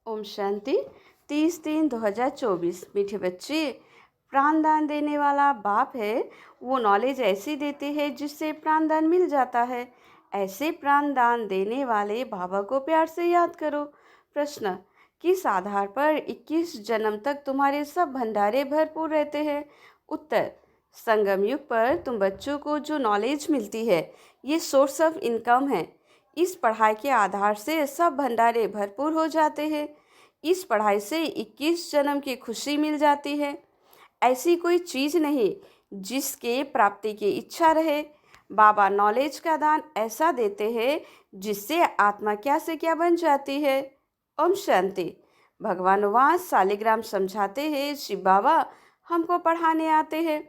ओम शांति 30-3-2024। मीठे बच्चे, प्राणदान देने वाला बाप है। वो नॉलेज ऐसी देते हैं जिससे प्राणदान मिल जाता है। ऐसे प्राणदान देने वाले बाबा को प्यार से याद करो। प्रश्न, किस आधार पर 21 जन्म तक तुम्हारे सब भंडारे भरपूर रहते हैं? उत्तर, संगम युग पर तुम बच्चों को जो नॉलेज मिलती है ये सोर्स ऑफ इनकम है। इस पढ़ाई के आधार से सब भंडारे भरपूर हो जाते हैं। इस पढ़ाई से 21 जन्म की खुशी मिल जाती है। ऐसी कोई चीज़ नहीं जिसके प्राप्ति की इच्छा रहे। बाबा नॉलेज का दान ऐसा देते हैं जिससे आत्मा क्या से क्या बन जाती है। ओम शांति। भगवान वहाँ शालिग्राम समझाते हैं, शिव बाबा हमको पढ़ाने आते हैं।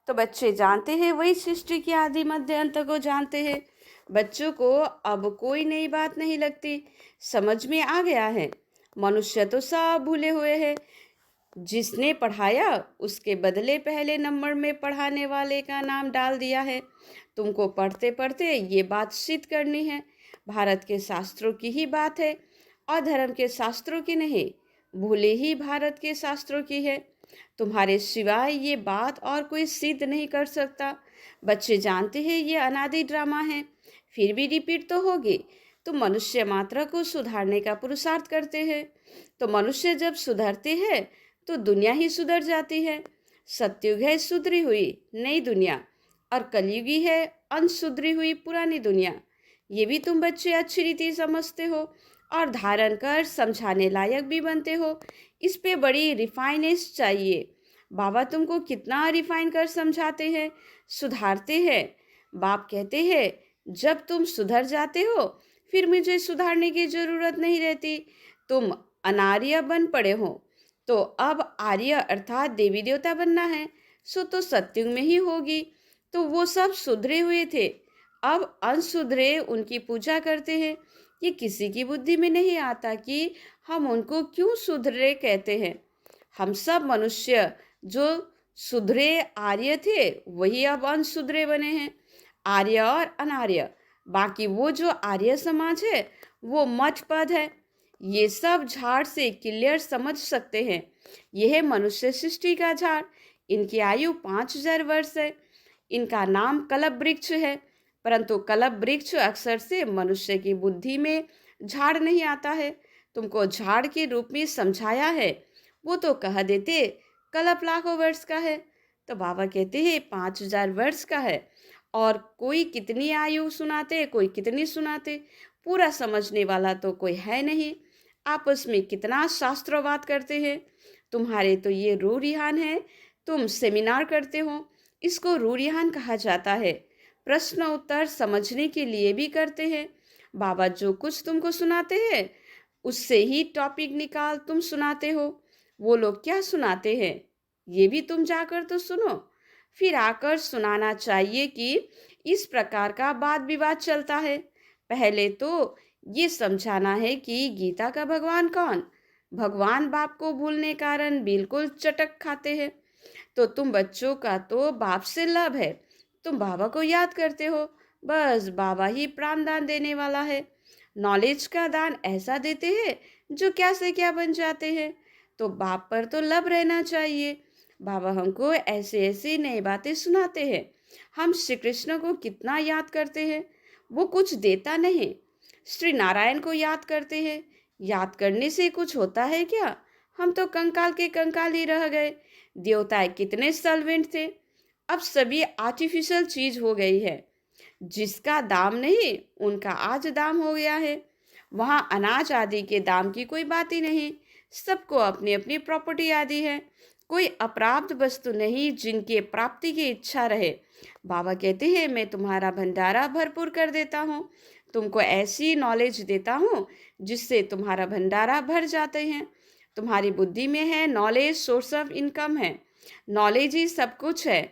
तो बच्चे जानते हैं, वही सृष्टि के आदि मध्य अंत को जानते हैं। बच्चों को अब कोई नई बात नहीं लगती, समझ में आ गया है। मनुष्य तो सब भूले हुए हैं। जिसने पढ़ाया उसके बदले पहले नंबर में पढ़ाने वाले का नाम डाल दिया है। तुमको पढ़ते पढ़ते ये बात सिद्ध करनी है। भारत के शास्त्रों की ही बात है और धर्म के शास्त्रों की नहीं। भूले ही भारत के शास्त्रों की है। तुम्हारे सिवाय ये बात और कोई सिद्ध नहीं कर सकता। बच्चे जानते हैं ये अनादि ड्रामा है, फिर भी रिपीट तो होगी। तो मनुष्य मात्र को सुधारने का पुरुषार्थ करते हैं। तो मनुष्य जब सुधरते हैं तो दुनिया ही सुधर जाती है। सतयुग है सुधरी हुई नई दुनिया, और कलयुगी है अनसुधरी हुई पुरानी दुनिया। ये भी तुम बच्चे अच्छी रीति समझते हो और धारण कर समझाने लायक भी बनते हो। इस पे बड़ी रिफाइनेस चाहिए। बाबा तुमको कितना रिफाइन कर समझाते हैं, सुधारते हैं। बाप कहते हैं, जब तुम सुधर जाते हो फिर मुझे सुधारने की ज़रूरत नहीं रहती। तुम अनार्य बन पड़े हो तो अब आर्य अर्थात देवी देवता बनना है, सो तो सत्युग में ही होगी। तो वो सब सुधरे हुए थे, अब अनसुधरे उनकी पूजा करते हैं। ये किसी की बुद्धि में नहीं आता कि हम उनको क्यों सुधरे कहते हैं। हम सब मनुष्य जो सुधरे आर्य थे वही अब अनसुधरे बने हैं, आर्य और अनार्य। बाकी वो जो आर्य समाज है वो मठ पद है। ये सब झाड़ से क्लियर समझ सकते हैं। यह है मनुष्य सृष्टि का झाड़। इनकी आयु 5000 वर्ष है। इनका नाम कल्प वृक्ष है, परंतु कल्प वृक्ष अक्सर से मनुष्य की बुद्धि में झाड़ नहीं आता है। तुमको झाड़ के रूप में समझाया है, वो तो कह देते कल्प लाखों वर्ष का है। तो बाबा कहते हैं 5000 वर्ष का है। और कोई कितनी आयु सुनाते, कोई कितनी सुनाते, पूरा समझने वाला तो कोई है नहीं। आपस में कितना शास्त्रवाद करते हैं। तुम्हारे तो ये रूरिहान है, तुम सेमिनार करते हो, इसको रूरिहान कहा जाता है। प्रश्न उत्तर समझने के लिए भी करते हैं। बाबा जो कुछ तुमको सुनाते हैं उससे ही टॉपिक निकाल तुम सुनाते हो। वो लोग क्या सुनाते हैं ये भी तुम जाकर तो सुनो, फिर आकर सुनाना चाहिए कि इस प्रकार का वाद विवाद चलता है। पहले तो ये समझाना है कि गीता का भगवान कौन। भगवान बाप को भूलने कारण बिल्कुल चटक खाते हैं। तो तुम बच्चों का तो बाप से लव है, तुम बाबा को याद करते हो। बस बाबा ही प्राणदान देने वाला है। नॉलेज का दान ऐसा देते हैं जो क्या से क्या बन जाते हैं। तो बाप पर तो लव रहना चाहिए। बाबा हमको ऐसे ऐसे नई बातें सुनाते हैं। हम श्री कृष्ण को कितना याद करते हैं, वो कुछ देता नहीं। श्री नारायण को याद करते हैं, याद करने से कुछ होता है क्या? हम तो कंकाल के कंकाल ही रह गए। देवताएं कितने सॉल्वेंट थे, अब सभी आर्टिफिशियल चीज हो गई है। जिसका दाम नहीं उनका आज दाम हो गया है। वहाँ अनाज आदि के दाम की कोई बात ही नहीं। सबको अपनी अपनी प्रॉपर्टी आदि है। कोई अप्राप्त वस्तु नहीं जिनके प्राप्ति की इच्छा रहे। बाबा कहते हैं, मैं तुम्हारा भंडारा भरपूर कर देता हूँ। तुमको ऐसी नॉलेज देता हूँ जिससे तुम्हारा भंडारा भर जाते हैं। तुम्हारी बुद्धि में है नॉलेज सोर्स ऑफ इनकम है। नॉलेज ही सब कुछ है।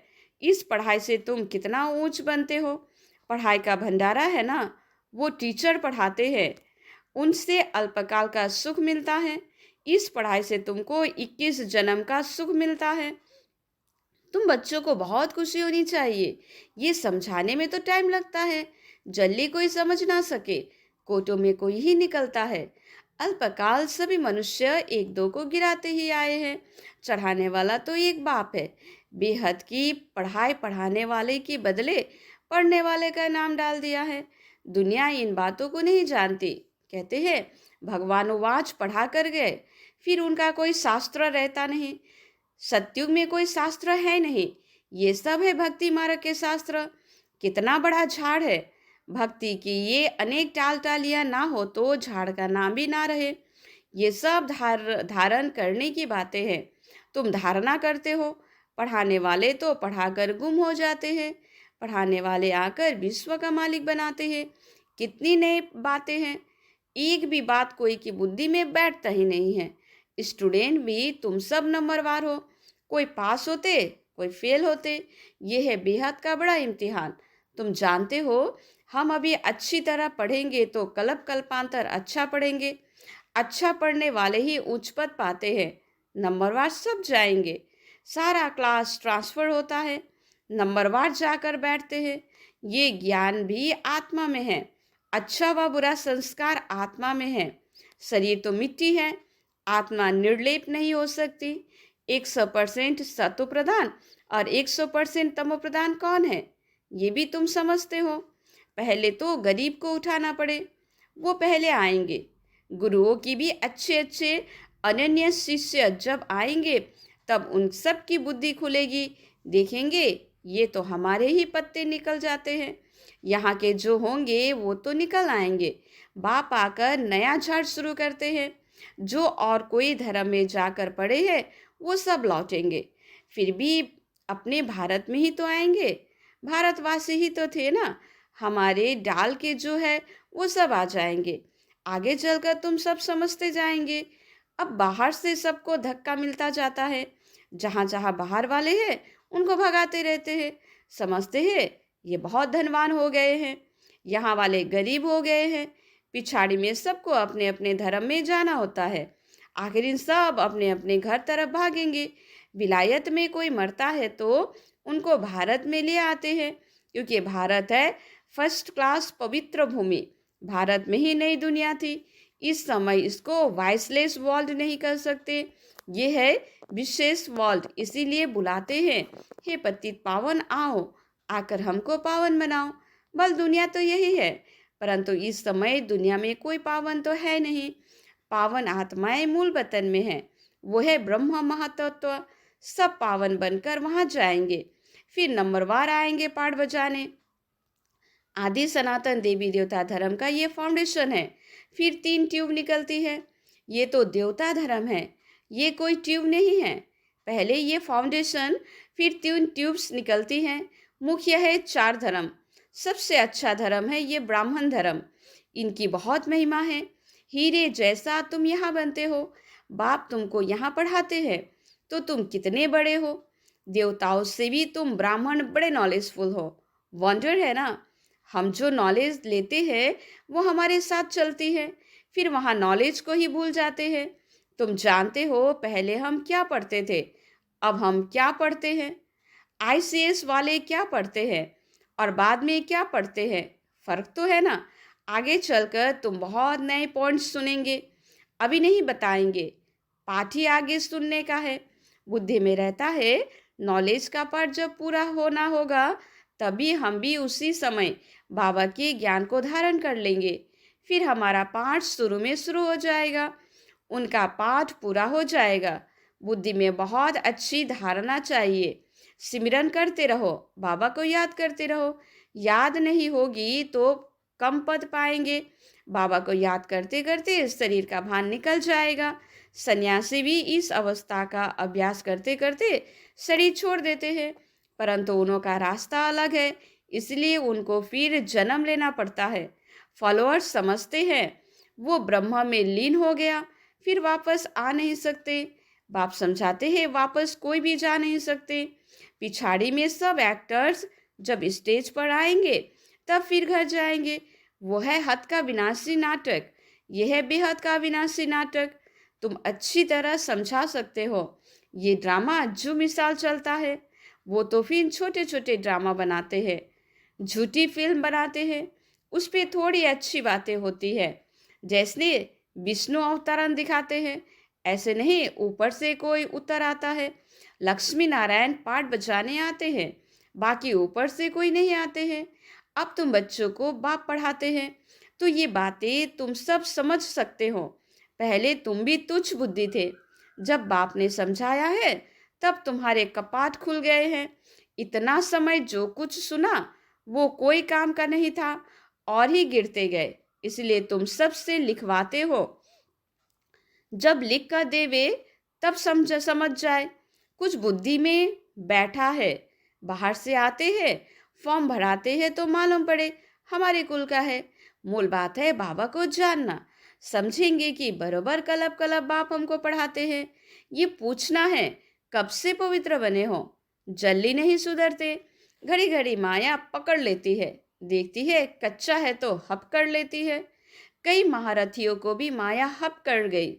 इस पढ़ाई से तुम कितना ऊंच बनते हो। पढ़ाई का भंडारा है ना, वो टीचर पढ़ाते हैं, उनसे अल्पकाल का सुख मिलता है। इस पढ़ाई से तुमको 21 जन्म का सुख मिलता है। तुम बच्चों को बहुत खुशी होनी चाहिए। ये समझाने में तो टाइम लगता है, जल्दी कोई समझ ना सके, कोटों में कोई ही निकलता है। अल्पकाल सभी मनुष्य एक दो को गिराते ही आए हैं। चढ़ाने वाला तो एक बाप है। बेहद की पढ़ाई पढ़ाने वाले के बदले पढ़ने वाले का नाम डाल दिया है। दुनिया इन बातों को नहीं जानती। कहते हैं भगवान वाच पढ़ा कर गए, फिर उनका कोई शास्त्र रहता नहीं। सतयुग में कोई शास्त्र है नहीं। ये सब है भक्ति मार्ग के शास्त्र। कितना बड़ा झाड़ है। भक्ति की ये अनेक टाल टालियां ना हो तो झाड़ का नाम भी ना रहे। ये सब धारण करने की बातें हैं। तुम धारणा करते हो। पढ़ाने वाले तो पढ़ाकर गुम हो जाते हैं। पढ़ाने वाले आकर विश्व का मालिक बनाते हैं। कितनी नई बातें हैं। एक भी बात कोई की बुद्धि में बैठता ही नहीं है। स्टूडेंट भी तुम सब नंबरवार हो। कोई पास होते, कोई फेल होते। ये है बेहद का बड़ा इम्तिहान। तुम जानते हो, हम अभी अच्छी तरह पढ़ेंगे तो कल्प कल्पांतर अच्छा पढ़ेंगे। अच्छा पढ़ने वाले ही उच्च पद पाते हैं। नंबरवार सब जाएंगे। सारा क्लास ट्रांसफर होता है। नंबरवार जाकर बैठते हैं। ये ज्ञान भी आत्मा में है। अच्छा व बुरा संस्कार आत्मा में है। शरीर तो मिट्टी है। आत्मा निर्लेप नहीं हो सकती। 100% सत्व प्रधान और 100% तमो प्रधान कौन है, ये भी तुम समझते हो। पहले तो गरीब को उठाना पड़े, वो पहले आएंगे। गुरुओं की भी अच्छे अच्छे अनन्य शिष्य जब आएंगे तब उन सब की बुद्धि खुलेगी। देखेंगे ये तो हमारे ही पत्ते निकल जाते हैं। यहाँ के जो होंगे वो तो निकल आएंगे। बाप आकर नया झाड़ शुरू करते हैं। जो और कोई धर्म में जाकर पड़े हैं वो सब लौटेंगे। फिर भी अपने भारत में ही तो आएंगे। भारतवासी ही तो थे ना। हमारे डाल के जो है वो सब आ जाएंगे। आगे चलकर तुम सब समझते जाएंगे। अब बाहर से सबको धक्का मिलता जाता है। जहाँ जहाँ बाहर वाले हैं उनको भगाते रहते हैं। समझते हैं ये बहुत धनवान हो गए हैं, यहाँ वाले गरीब हो गए हैं। पिछाड़ी में सबको अपने अपने धर्म में जाना होता है। आखिर इन सब अपने अपने घर तरफ भागेंगे। विलायत में कोई मरता है तो उनको भारत में ले आते हैं, क्योंकि भारत है फर्स्ट क्लास पवित्र भूमि। भारत में ही नई दुनिया थी। इस समय इसको वाइसलेस वर्ल्ड नहीं कर सकते। ये है विशेष वर्ल्ड। इसीलिए बुलाते हैं, हे पतित पावन आओ, आकर हमको पावन बनाओ। बल दुनिया तो यही है, परंतु इस समय दुनिया में कोई पावन तो है नहीं। पावन आत्माएं मूल वतन में है। वो है ब्रह्म महातत्व। सब पावन बनकर वहां जाएंगे। फिर नंबरवार आएंगे पाठ बजाने। आदि सनातन देवी देवता धर्म का ये फाउंडेशन है। फिर 3 ट्यूब निकलती है। ये तो देवता धर्म है, ये कोई ट्यूब नहीं है। पहले ये फाउंडेशन, फिर 3 ट्यूब्स निकलती हैं। मुख्य है 4 धर्म। सबसे अच्छा धर्म है ये ब्राह्मण धर्म। इनकी बहुत महिमा है। हीरे जैसा तुम यहाँ बनते हो। बाप तुमको यहाँ पढ़ाते हैं तो तुम कितने बड़े हो। देवताओं से भी तुम ब्राह्मण बड़े नॉलेजफुल हो। वंडर है ना। हम जो नॉलेज लेते हैं वो हमारे साथ चलती है। फिर वहाँ नॉलेज को ही भूल जाते हैं। तुम जानते हो पहले हम क्या पढ़ते थे, अब हम क्या पढ़ते हैं। आईसीएस वाले क्या पढ़ते हैं और बाद में क्या पढ़ते हैं, फ़र्क तो है ना। आगे चलकर तुम बहुत नए पॉइंट्स सुनेंगे, अभी नहीं बताएंगे। पाठ ही आगे सुनने का है। बुद्धि में रहता है नॉलेज का पाठ जब पूरा होना होगा तभी हम भी उसी समय बाबा के ज्ञान को धारण कर लेंगे। फिर हमारा पाठ शुरू में शुरू हो जाएगा, उनका पाठ पूरा हो जाएगा। बुद्धि में बहुत अच्छी धारणा चाहिए। सिमरन करते रहो, बाबा को याद करते रहो। याद नहीं होगी तो कम पद पाएंगे। बाबा को याद करते करते शरीर का भान निकल जाएगा। सन्यासी भी इस अवस्था का अभ्यास करते करते शरीर छोड़ देते हैं, परंतु उनका रास्ता अलग है, इसलिए उनको फिर जन्म लेना पड़ता है। फॉलोअर्स समझते हैं वो ब्रह्म में लीन हो गया, फिर वापस आ नहीं सकते। बाप समझाते हैं वापस कोई भी जा नहीं सकते। पिछाड़ी में सब एक्टर्स जब स्टेज पर आएंगे तब फिर घर जाएंगे। वो है हद का विनाशी नाटक। यह है बेहद का विनाशी नाटक। तुम अच्छी तरह समझा सकते हो। ये ड्रामा जो मिसाल चलता है वो तो फिर छोटे छोटे ड्रामा बनाते हैं, झूठी फिल्म बनाते हैं। उस पर थोड़ी अच्छी बातें होती है। जैसे विष्णु अवतरण दिखाते हैं, ऐसे नहीं ऊपर से कोई उतर आता है। लक्ष्मी नारायण पाठ बजाने आते हैं, बाकी ऊपर से कोई नहीं आते हैं। अब तुम बच्चों को बाप पढ़ाते हैं, तो ये बातें तुम सब समझ सकते हो। पहले तुम भी तुच्छ बुद्धि थे, जब बाप ने समझाया है तब तुम्हारे कपाट खुल गए हैं। इतना समय जो कुछ सुना वो कोई काम का नहीं था और ही गिरते गए, इसलिए तुम सबसे लिखवाते हो। जब लिख कर देवे तब समझ जाए। कुछ बुद्धि में बैठा है, बाहर से आते हैं, फॉर्म भराते हैं तो मालूम पड़े हमारे कुल का है। मूल बात है बाबा को जानना, समझेंगे कि बरोबर कलब कलब बाप हमको पढ़ाते हैं। ये पूछना है कब से पवित्र बने हो। जल्दी नहीं सुधरते, घड़ी घड़ी माया पकड़ लेती है, देखती है कच्चा है तो हप कर लेती है। कई महारथियों को भी माया हप कर गई।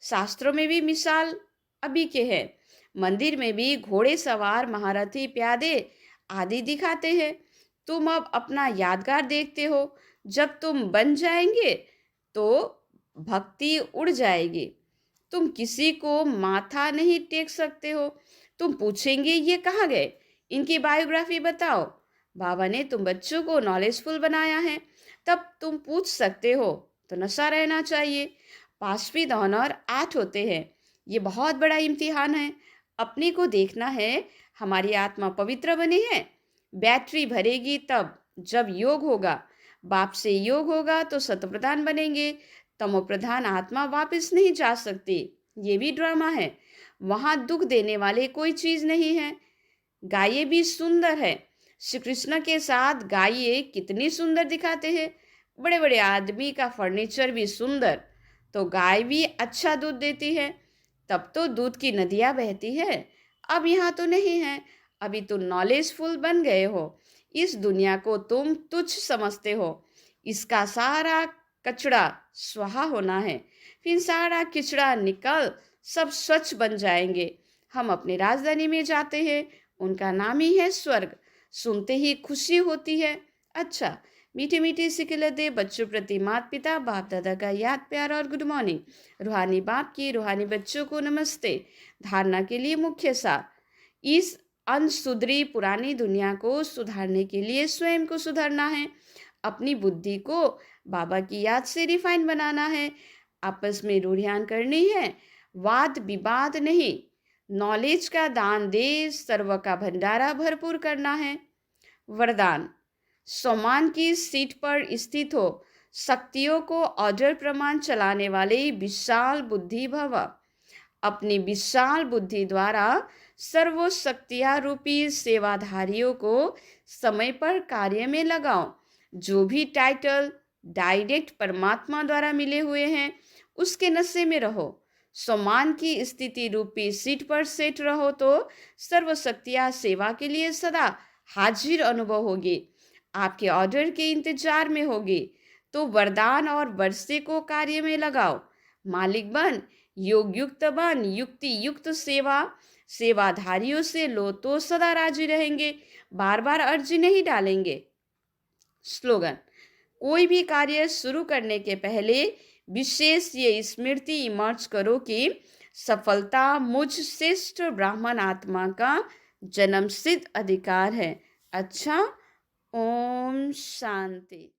शास्त्रों में भी मिसाल अभी के हैं। मंदिर में भी घोड़े सवार महारथी प्यादे आदि दिखाते हैं। तुम अब अपना यादगार देखते हो, जब तुम बन जाएंगे तो भक्ति उड़ जाएगी। तुम किसी को माथा नहीं टेक सकते हो। तुम पूछेंगे ये कहाँ गए, इनकी बायोग्राफी बताओ। बाबा ने तुम बच्चों को नॉलेजफुल बनाया है, तब तुम पूछ सकते हो। तो नशा रहना चाहिए। पांचवी ऑनर 8 होते हैं। ये बहुत बड़ा इम्तिहान है। अपने को देखना है हमारी आत्मा पवित्र बनी है। बैटरी भरेगी तब जब योग होगा। बाप से योग होगा तो सतप्रधान बनेंगे। तमो प्रधान आत्मा वापस नहीं जा सकती। ये भी ड्रामा है। वहां दुख देने वाले कोई चीज नहीं है। गाये भी सुंदर है। श्री कृष्ण के साथ गाये कितनी सुंदर दिखाते हैं। बड़े बड़े आदमी का फर्नीचर भी सुंदर, तो गाय भी अच्छा दूध देती है। तब तो दूध की नदियाँ बहती है। अब यहाँ तो नहीं है। अभी तो नॉलेजफुल बन गए हो। इस दुनिया को तुम तुच्छ समझते हो। इसका सारा कचड़ा स्वाहा होना है, फिर सारा किचड़ा निकल सब स्वच्छ बन जाएंगे। हम अपनी राजधानी में जाते हैं, उनका नाम ही है स्वर्ग। सुनते ही खुशी होती है। अच्छा, मीठी मीठी सी खिलते बच्चों प्रति माता पिता बाप दादा का याद प्यार और गुड मॉर्निंग। रूहानी बाप की रूहानी बच्चों को नमस्ते। धारणा के लिए मुख्य सार, इस अनसुधरी पुरानी दुनिया को सुधारने के लिए स्वयं को सुधारना है। अपनी बुद्धि को बाबा की याद से रिफाइन बनाना है। आपस में रूढ़ियान करनी है, वाद विवाद नहीं। नॉलेज का दान दे, सर्व का भंडारा भरपूर करना है। वरदान, सम्मान की सीट पर स्थित हो, शक्तियों को ऑर्डर प्रमाण चलाने वाले विशाल बुद्धि भव। अपनी विशाल बुद्धि द्वारा सर्व शक्तियाँ रूपी सेवाधारियों को समय पर कार्य में लगाओ। जो भी टाइटल डायरेक्ट परमात्मा द्वारा मिले हुए हैं उसके नशे में रहो। सम्मान की स्थिति रूपी सीट पर सेट रहो तो सर्व शक्तियाँ सेवा के लिए सदा हाजिर अनुभव होगी। आपके ऑर्डर के इंतजार में होगी। तो वरदान और वर्षे को कार्य में लगाओ। मालिक बन, योग युक्त बन, युक्ति युक्त सेवा। सेवाधारियों से लो तो सदा राजी रहेंगे, बार बार अर्जी नहीं डालेंगे। स्लोगन, कोई भी कार्य शुरू करने के पहले विशेष ये स्मृति इमर्ज करो कि सफलता मुझ श्रेष्ठ ब्राह्मण आत्मा का जन्मसिद्ध अधिकार है। अच्छा, ओम शांति।